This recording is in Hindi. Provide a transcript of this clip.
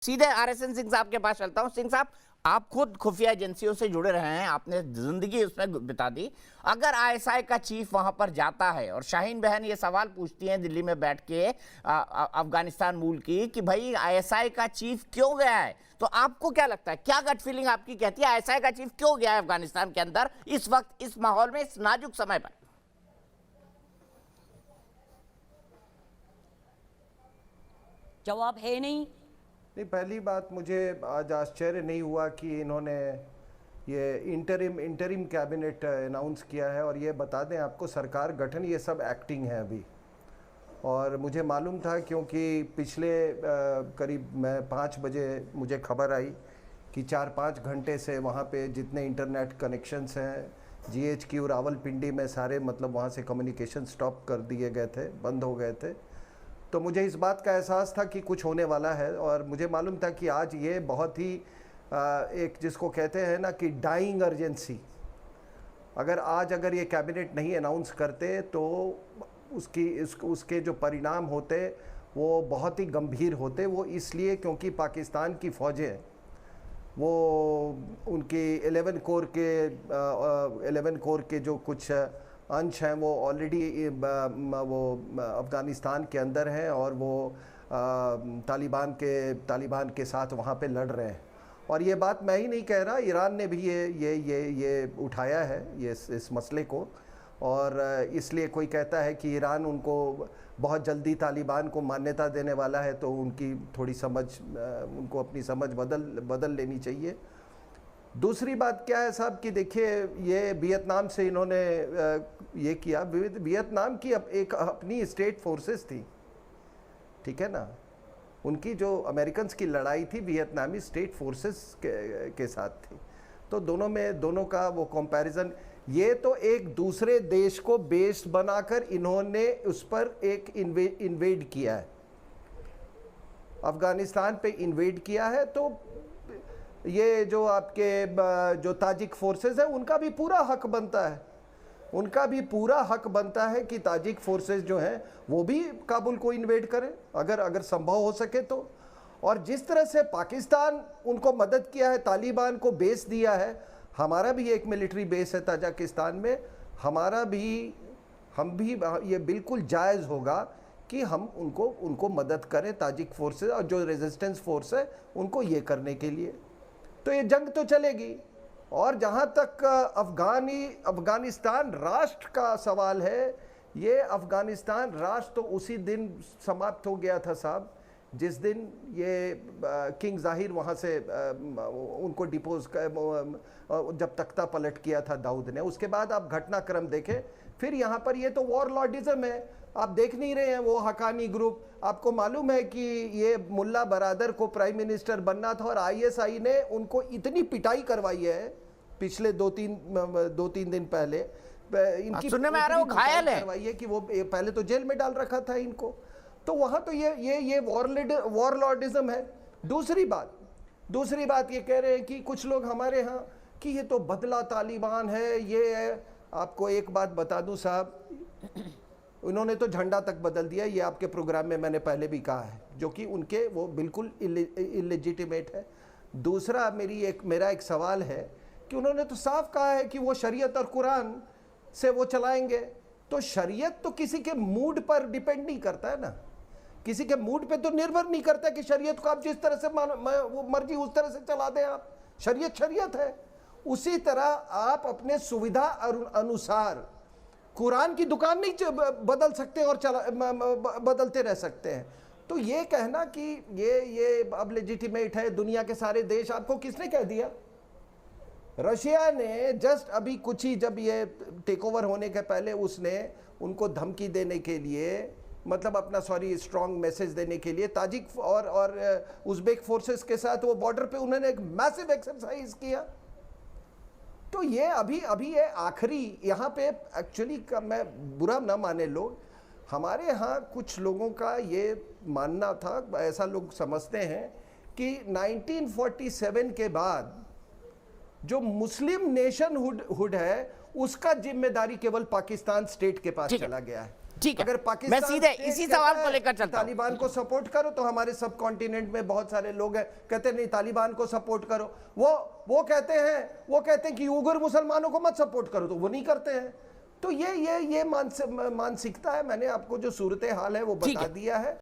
सीधे आरएसएन सिंह साहब के पास चलता हूं। सिंह साहब, आप खुद खुफिया एजेंसियों से जुड़े रहे हैं, आपने जिंदगी उसमें बिता दी। अगर आईएसआई का चीफ वहां पर जाता है और शाहीन बहन ये सवाल पूछती हैं दिल्ली में बैठ के अफगानिस्तान मूल की कि भाई आईएसआई का चीफ क्यों गया है, तो आपको क्या लगता है, क्या गट फीलिंग आपकी कहती है आईएसआई का चीफ क्यों गया है अफगानिस्तान के अंदर इस वक्त, इस माहौल में, इस नाजुक समय पर? जवाब है नहीं। पहली बात, मुझे आज आश्चर्य नहीं हुआ कि इन्होंने ये इंटरिम कैबिनेट अनाउंस किया है। और ये बता दें आपको, सरकार गठन ये सब एक्टिंग है अभी। और मुझे मालूम था क्योंकि पिछले करीब मैं 5 बजे मुझे खबर आई कि 4-5 घंटे से वहाँ पे जितने इंटरनेट कनेक्शंस हैं GHQ रावलपिंडी में सारे, मतलब वहाँ से कम्युनिकेशन स्टॉप कर दिए गए थे, बंद हो गए थे। तो मुझे इस बात का एहसास था कि कुछ होने वाला है। और मुझे मालूम था कि आज ये बहुत ही एक जिसको कहते हैं ना कि डाइंग अर्जेंसी, अगर ये कैबिनेट नहीं अनाउंस करते तो उसके जो परिणाम होते वो बहुत ही गंभीर होते। वो इसलिए क्योंकि पाकिस्तान की फ़ौजें वो उनकी 11 कोर के जो कुछ अंश हैं वो ऑलरेडी वो अफ़गानिस्तान के अंदर हैं और वो तालिबान के साथ वहाँ पे लड़ रहे हैं। और ये बात मैं ही नहीं कह रहा, ईरान ने भी ये उठाया है इस मसले को। और इसलिए कोई कहता है कि ईरान उनको बहुत जल्दी तालिबान को मान्यता देने वाला है, तो उनकी थोड़ी समझ, उनको अपनी समझ बदल लेनी चाहिए। दूसरी बात क्या है साहब कि देखिए, ये वियतनाम से इन्होंने ये किया। वियतनाम की एक अपनी स्टेट फोर्सेस थी, ठीक है ना। उनकी जो अमेरिकन की लड़ाई थी वियतनामी स्टेट फोर्सेस के साथ थी। तो दोनों का वो कंपैरिजन, ये तो एक दूसरे देश को बेस बनाकर इन्होंने उस पर एक इन्वेड किया है, अफगानिस्तान पे इन्वेड किया है। तो ये जो आपके जो ताजिक फोर्सेस है उनका भी पूरा हक बनता है कि ताजिक फोर्सेस जो हैं वो भी काबुल को इन्वेड करें अगर संभव हो सके तो। और जिस तरह से पाकिस्तान उनको मदद किया है, तालिबान को बेस दिया है, हमारा भी एक मिलिट्री बेस है ताजिकिस्तान में, हम भी ये बिल्कुल जायज़ होगा कि हम उनको मदद करें, ताजिक फोर्सेस और जो रेजिस्टेंस फोर्स है उनको ये करने के लिए। तो ये जंग तो चलेगी। और जहाँ तक अफगानिस्तान राष्ट्र का सवाल है, ये अफगानिस्तान राष्ट्र तो उसी दिन समाप्त हो गया था साहब जिस दिन ये किंग ज़ाहिर वहाँ से उनको डिपोज जब तख्ता पलट किया था दाऊद ने। उसके बाद आप घटनाक्रम देखें, फिर यहाँ पर ये तो वॉरलॉर्डिज्म है। आप देख नहीं रहे हैं वो हकानी ग्रुप। आपको मालूम है कि ये मुल्ला बरादर को प्राइम मिनिस्टर बनना था और आईएसआई ने उनको इतनी पिटाई करवाई है पिछले 2-3 दिन पहले। इनकी सुनने में आ रहा है वो घायल है करवाई है कि वो पहले तो जेल में डाल रखा था इनको। तो वहाँ तो ये वॉरलॉर्डिज्म है। दूसरी बात ये कह रहे हैं कि कुछ लोग हमारे यहाँ कि ये तो बदला तालिबान है, ये है। आपको एक बात बता दूं साहब, उन्होंने तो झंडा तक बदल दिया, ये आपके प्रोग्राम में मैंने पहले भी कहा है, जो कि उनके वो बिल्कुल इलेजिटिमेट है। दूसरा मेरा एक सवाल है कि उन्होंने तो साफ कहा है कि वो शरीयत और कुरान से वो चलाएंगे। तो शरीयत तो किसी के मूड पर डिपेंड नहीं करता है ना, किसी के मूड पे तो निर्भर नहीं करता कि शरीयत को आप जिस तरह से वो मर्जी उस तरह से चला दें आप। शरीयत है। उसी तरह आप अपने सुविधा अनुसार कुरान की दुकान नहीं बदल सकते और बदलते रह सकते हैं। तो ये कहना कि ये अब लेजिटिमेट है दुनिया के सारे देश, आपको किसने कह दिया? रशिया ने जस्ट अभी कुछ ही, जब ये टेक ओवर होने के पहले उसने उनको धमकी देने के लिए, मतलब अपना स्ट्रॉन्ग मैसेज देने के लिए ताजिक और उज़्बेक फोर्सेस के साथ वो बॉर्डर पे उन्होंने एक मैसिव एक्सरसाइज किया। तो ये अभी ये आखिरी यहाँ पे एक्चुअली मैं बुरा ना माने लोग, हमारे यहाँ कुछ लोगों का ये मानना था, ऐसा लोग समझते हैं कि 1947 के बाद जो मुस्लिम नेशनहुड है उसका जिम्मेदारी केवल पाकिस्तान स्टेट के पास चला गया है। ठीक है, अगर मैं पाकिस्तान सीधे स्टेट इसी कहता सवाल को है लेकर कि चलता हूं। तालिबान को सपोर्ट करो, तो हमारे सब कॉन्टिनेंट में बहुत सारे लोग हैं कहते हैं नहीं तालिबान को सपोर्ट करो। वो कहते हैं कि उइगर मुसलमानों को मत सपोर्ट करो, तो वो नहीं करते हैं। तो ये मानसिकता है। मैंने आपको जो सूरत हाल है वो ठीक बता है। दिया है।